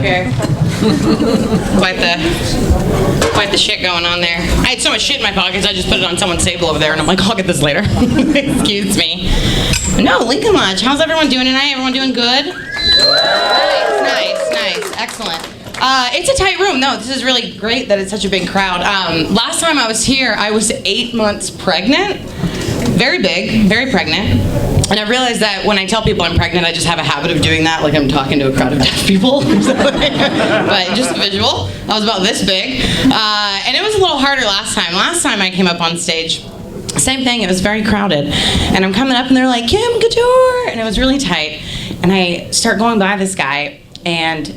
here. Quite the shit going on there. I had so much shit in my pockets, I just put it on someone's table over there, and I'm like, I'll get this later. Excuse me. No, Lincoln Lodge. How's everyone doing tonight? Everyone doing good? Nice. Excellent. It's a tight room. No, this is really great that it's such a big crowd. Last time I was here, I was 8 months pregnant. Very big, very pregnant. And I realized that when I tell people I'm pregnant, I just have a habit of doing that, like I'm talking to a crowd of deaf people. But just a visual. I was about this big. And it was a little harder last time. Last time I came up on stage, same thing, it was very crowded. And I'm coming up and they're like, Kim Couture! And it was really tight. And I start going by this guy, and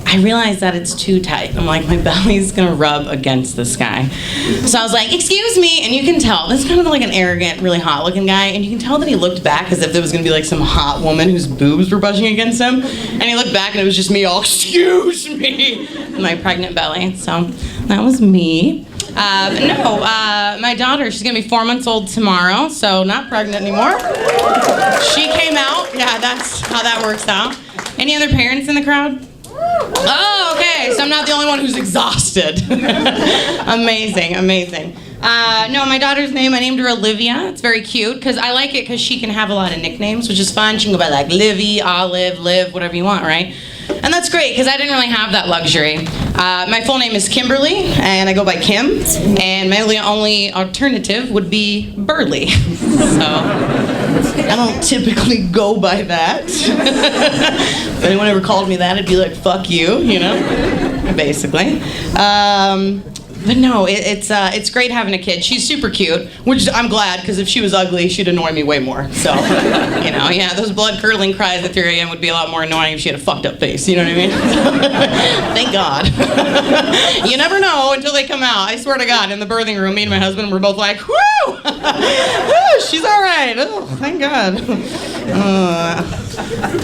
I realized that it's too tight. I'm like, my belly's gonna rub against this guy. So I was like, excuse me, and you can tell, this is kind of like an arrogant, really hot looking guy, and you can tell that he looked back as if there was gonna be like some hot woman whose boobs were brushing against him, and he looked back and it was just me all, excuse me, and my pregnant belly, so that was me. My daughter, she's gonna be 4 months old tomorrow, so not pregnant anymore. She came out, yeah, that's how that works out. Any other parents in the crowd? Oh, okay, so I'm not the only one who's exhausted. Amazing. No, my daughter's name, I named her Olivia. It's very cute, because I like it because she can have a lot of nicknames, which is fun. She can go by like Livy, Olive, Liv, whatever you want, right? And that's great, because I didn't really have that luxury. My full name is Kimberly, and I go by Kim, and my only alternative would be Burley. So I don't typically go by that. If anyone ever called me that, I'd be like, fuck you, you know, basically. But no, it's great having a kid. She's super cute, which I'm glad, because if she was ugly, she'd annoy me way more. So, you know, yeah, those blood-curdling cries at 3 a.m. would be a lot more annoying if she had a fucked up face, you know what I mean? Thank God. You never know until they come out. I swear to God, in the birthing room, me and my husband were both like, whoo! Woo, she's all right. Oh, thank God.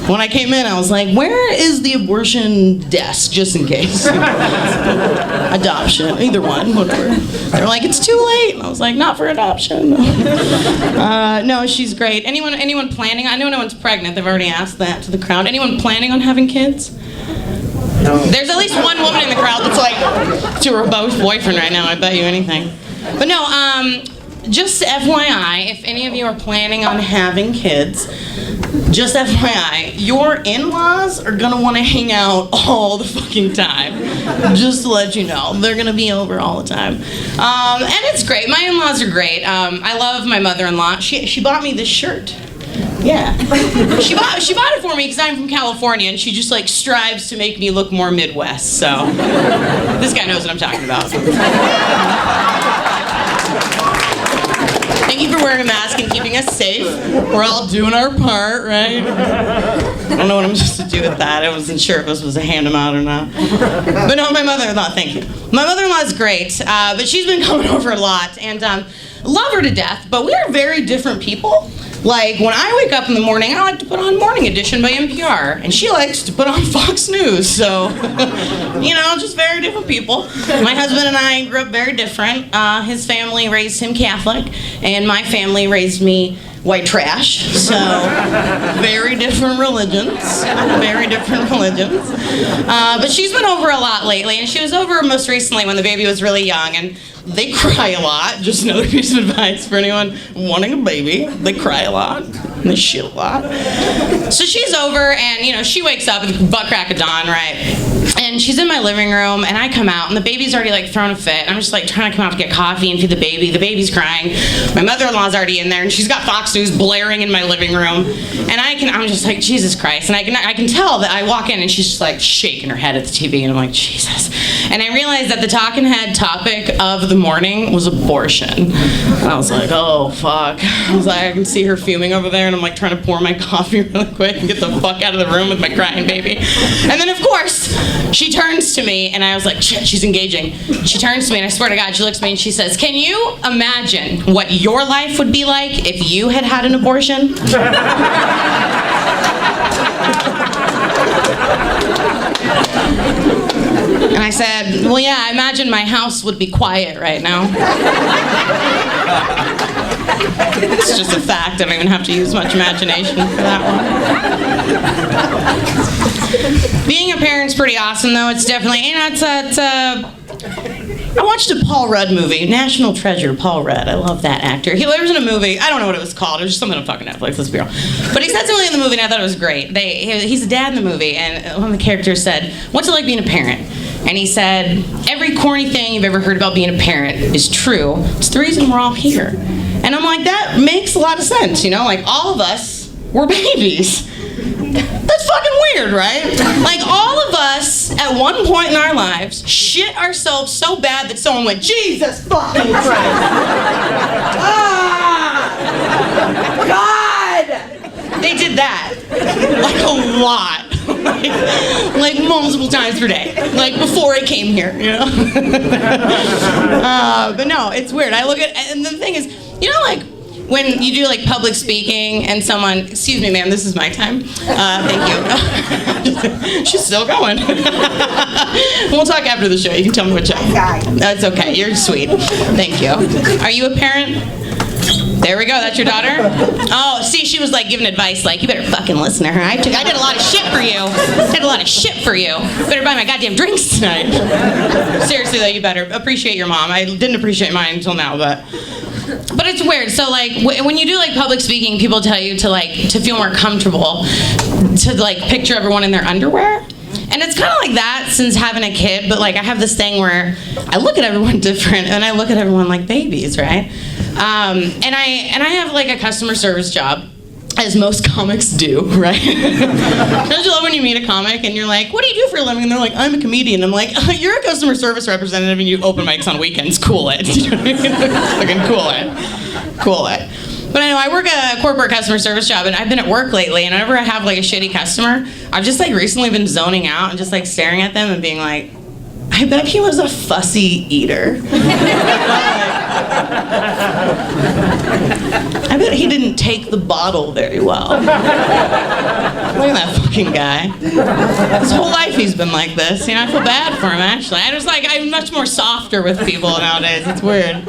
When I came in, I was like, where is the abortion desk, just in case? Adoption, either one, whatever. They were like, it's too late. And I was like, not for adoption. No, she's great. Anyone planning? I know no one's pregnant. They've already asked that to the crowd. Anyone planning on having kids? No. There's at least one woman in the crowd that's like to her boyfriend right now. I bet you anything. But no, just FYI, if any of you are planning on having kids, just FYI, your in-laws are gonna wanna hang out all the fucking time. Just to let you know, they're gonna be over all the time. And it's great, my in-laws are great. I love my mother-in-law. She bought me this shirt. Yeah. She bought it for me because I'm from California, and she just like strives to make me look more Midwest, so this guy knows what I'm talking about. Thank you for wearing a mask and keeping us safe. We're all doing our part, right? I don't know what I'm supposed to do with that. I wasn't sure if I was supposed to hand them out or not. But no, my mother-in-law, thank you. My mother-in-law is great, but she's been coming over a lot, and love her to death, but we are very different people. Like, when I wake up in the morning, I like to put on Morning Edition by NPR, and she likes to put on Fox News, so, you know, just very different people. My husband and I grew up very different. His family raised him Catholic, and my family raised me white trash, so very different religions, but she's been over a lot lately, and she was over most recently when the baby was really young, and they cry a lot. Just another piece of advice for anyone wanting a baby. They cry a lot, and they shit a lot. So she's over, and you know, she wakes up at the butt crack of dawn, right? And she's in my living room, and I come out, and the baby's already like thrown a fit. I'm just like trying to come out to get coffee and feed the baby. The baby's crying. My mother-in-law's already in there, and she's got Fox News blaring in my living room. And I'm just like, Jesus Christ. And I can tell that I walk in, and she's just like shaking her head at the TV, and I'm like, Jesus. And I realized that the talking head topic of the morning was abortion. And I was like, oh, fuck. I was like, I can see her fuming over there, and I'm like trying to pour my coffee really quick and get the fuck out of the room with my crying baby. And then, of course, she turns to me, and I was like, shit, she's engaging. She turns to me, and I swear to God, she looks at me, and she says, can you imagine what your life would be like if you had had an abortion? And I said, well, yeah, I imagine my house would be quiet right now. It's just a fact. I don't even have to use much imagination for that one. Being a parent's pretty awesome, though. It's definitely, you know, I watched a Paul Rudd movie, National Treasure, Paul Rudd. I love that actor. He was in a movie, I don't know what it was called. It was just something on fucking Netflix, let's be real. But he said something in the movie and I thought it was great. He's a dad in the movie, and one of the characters said, "What's it like being a parent?" And he said, "Every corny thing you've ever heard about being a parent is true. It's the reason we're all here." And I'm like, that makes a lot of sense, you know? Like, all of us were babies. That's fucking weird, right? Like, all of us, at one point in our lives, shit ourselves so bad that someone went, "Jesus fucking Christ! Ah! God!" They did that. Like, a lot. like multiple times per day. Like, before I came here, you know? But no, it's weird. I look at, and the thing is, you know, like, when you do like public speaking and someone, "Excuse me, ma'am, this is my time. Thank you." She's still going. We'll talk after the show. You can tell me what you. That's okay. You're sweet. Thank you. Are you a parent? There we go. That's your daughter? Oh, see, she was like giving advice, like, "You better fucking listen to her. I did a lot of shit for you. I did a lot of shit for you. Better buy my goddamn drinks tonight." Seriously, though, you better appreciate your mom. I didn't appreciate mine until now, but it's weird. So like when you do like public speaking, people tell you to feel more comfortable, to like picture everyone in their underwear. And it's kind of like that since having a kid, but like I have this thing where I look at everyone different and I look at everyone like babies, right? And I have like a customer service job, as most comics do, right? Don't you love when you meet a comic and you're like, "What do you do for a living?" And they're like, "I'm a comedian." I'm like, "You're a customer service representative and you open mics on weekends. Cool it." You know what I mean? Fucking cool it. Cool it. But anyway, I work a corporate customer service job, and I've been at work lately, and whenever I have like a shitty customer, I've just like recently been zoning out and just like staring at them and being like, "I bet he was a fussy eater." I bet he didn't take the bottle very well. Look at that fucking guy. His whole life he's been like this. You know, I feel bad for him, actually. I'm much more softer with people nowadays. It's weird.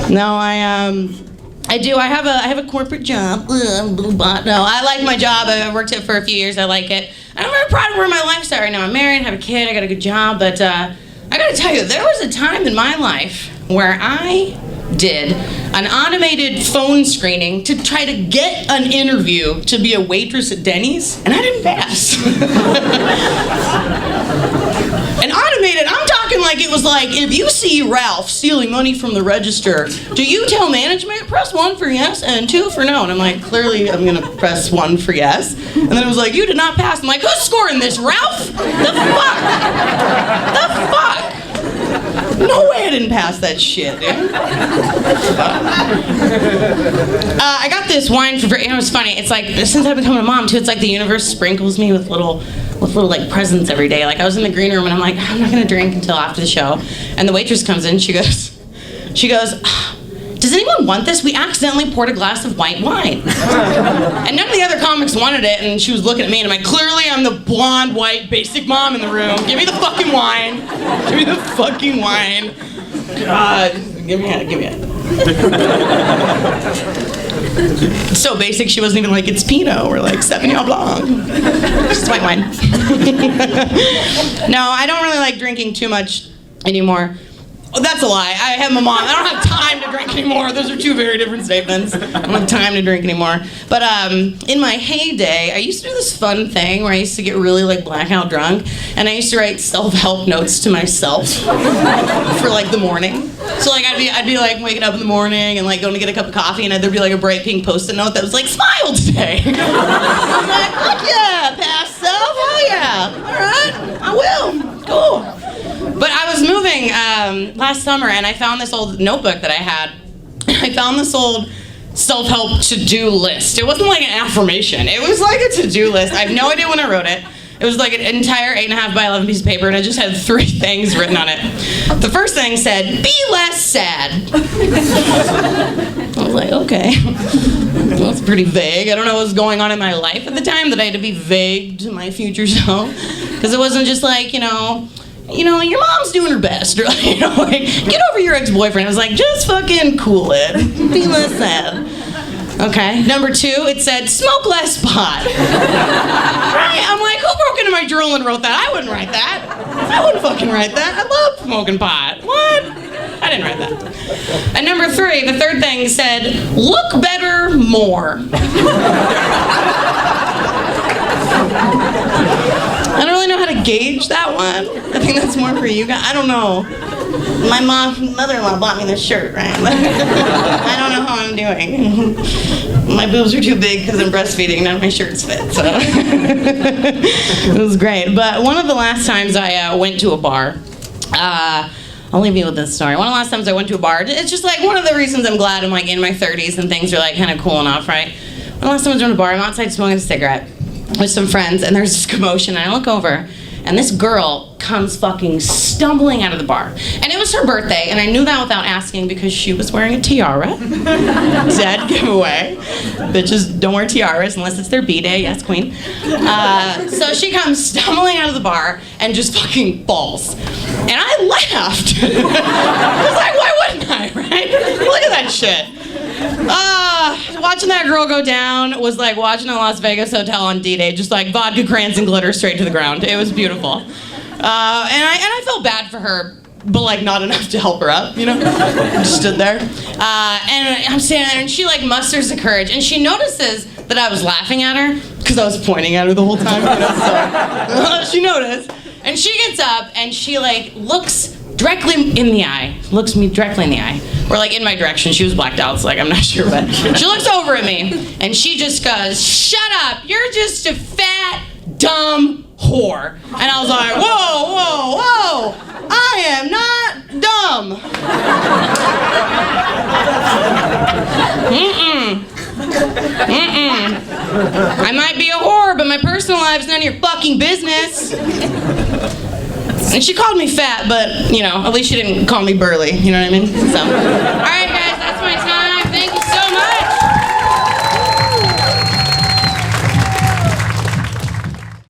No, I do. I have a corporate job. No, I like my job. I worked it for a few years. I like it. I'm very proud of where my life's at right now. I'm married, I have a kid, I got a good job, but I gotta tell you, there was a time in my life where I did an automated phone screening to try to get an interview to be a waitress at Denny's, and I didn't pass. And automated, I'm talking like it was like, "If you see Ralph stealing money from the register, do you tell management? Press 1 for yes and 2 for no." And I'm like, clearly I'm gonna press 1 for yes. And then it was like, "You did not pass." I'm like, "Who's scoring this, Ralph? The fuck? The fuck? No way I didn't pass that shit, dude." I got this wine for free. It was funny. It's like, since I've become a mom too, it's like the universe sprinkles me with little like presents every day. Like I was in the green room and I'm like, "I'm not gonna drink until after the show." And the waitress comes in, she goes, "Does anyone want this? We accidentally poured a glass of white wine." And none of the other comics wanted it, and she was looking at me and I'm like, clearly I'm the blonde, white, basic mom in the room. Give me the fucking wine. Give me the fucking wine. God, give me it. So basic, she wasn't even like, "It's Pinot," or like Sauvignon Blanc. Just white wine. No, I don't really like drinking too much anymore. Oh, that's a lie. I have my mom. I don't have time to drink anymore. Those are two very different statements. I don't have time to drink anymore. But in my heyday, I used to do this fun thing where I used to get really like blackout drunk, and I used to write self-help notes to myself for like the morning. So like I'd be like waking up in the morning and like going to get a cup of coffee, and there'd be like a bright pink Post-it note that was like, "Smile today." I'm like, "Fuck yeah, past self, hell yeah. All right, I will. Cool." But I was moving last summer, and I found this old notebook that I had. I found this old self-help to-do list. It wasn't like an affirmation. It was like a to-do list. I have no idea when I wrote it. It was like an entire 8.5 by 11 piece of paper, and it just had 3 things written on it. The first thing said, "Be less sad." I was like, okay. Well, that's pretty vague. I don't know what was going on in my life at the time that I had to be vague to my future self. Because it wasn't just like, you know, your mom's doing her best, or like, like, get over your ex-boyfriend. It was like, just fucking cool it. Be less sad. Okay. Number 2, it said, smoke less pot. Right? I'm like, who broke into my journal and wrote that? I wouldn't write that. I wouldn't fucking write that. I love smoking pot. What? I didn't write that. And number 3, the third thing said, look better more. I don't really know how to gauge that one. I think that's more for you guys. I don't know. My mother-in-law bought me this shirt, right? I don't know how I'm doing. My boobs are too big because I'm breastfeeding. None of my shirts fit, so. It was great. But one of the last times I went to a bar, I'll leave you with this story. One of the last times I went to a bar, it's just like one of the reasons I'm glad I'm like in my 30s and things are like kind of cool enough, right? One of the last times I went to a bar, I'm outside smoking a cigarette with some friends, and there's this commotion, and I look over, and this girl comes fucking stumbling out of the bar. And it was her birthday, and I knew that without asking because she was wearing a tiara. Dead giveaway. Bitches don't wear tiaras unless it's their B-day. Yes, queen. So she comes stumbling out of the bar and just fucking falls. And I laughed. I was like, why wouldn't I, right? Look at that shit. Watching that girl go down was like watching a Las Vegas hotel on D-Day, just like vodka crayons and glitter straight to the ground. It was beautiful. And I felt bad for her, but like not enough to help her up, you know? Just stood there. And I'm standing there and she like musters the courage and she notices that I was laughing at her because I was pointing at her the whole time, you know? So she noticed. And she gets up and she like looks directly in the eye, looks me directly in the eye. Or like in my direction, she was blacked out, so like I'm not sure, but she looks over at me and she just goes, shut up, you're just a fat, dumb whore. And I was like, whoa, whoa, whoa, I am not dumb. I might be a whore, but my personal life's none of your fucking business. And she called me fat, but, you know, at least she didn't call me burly, you know what I mean? So, all right.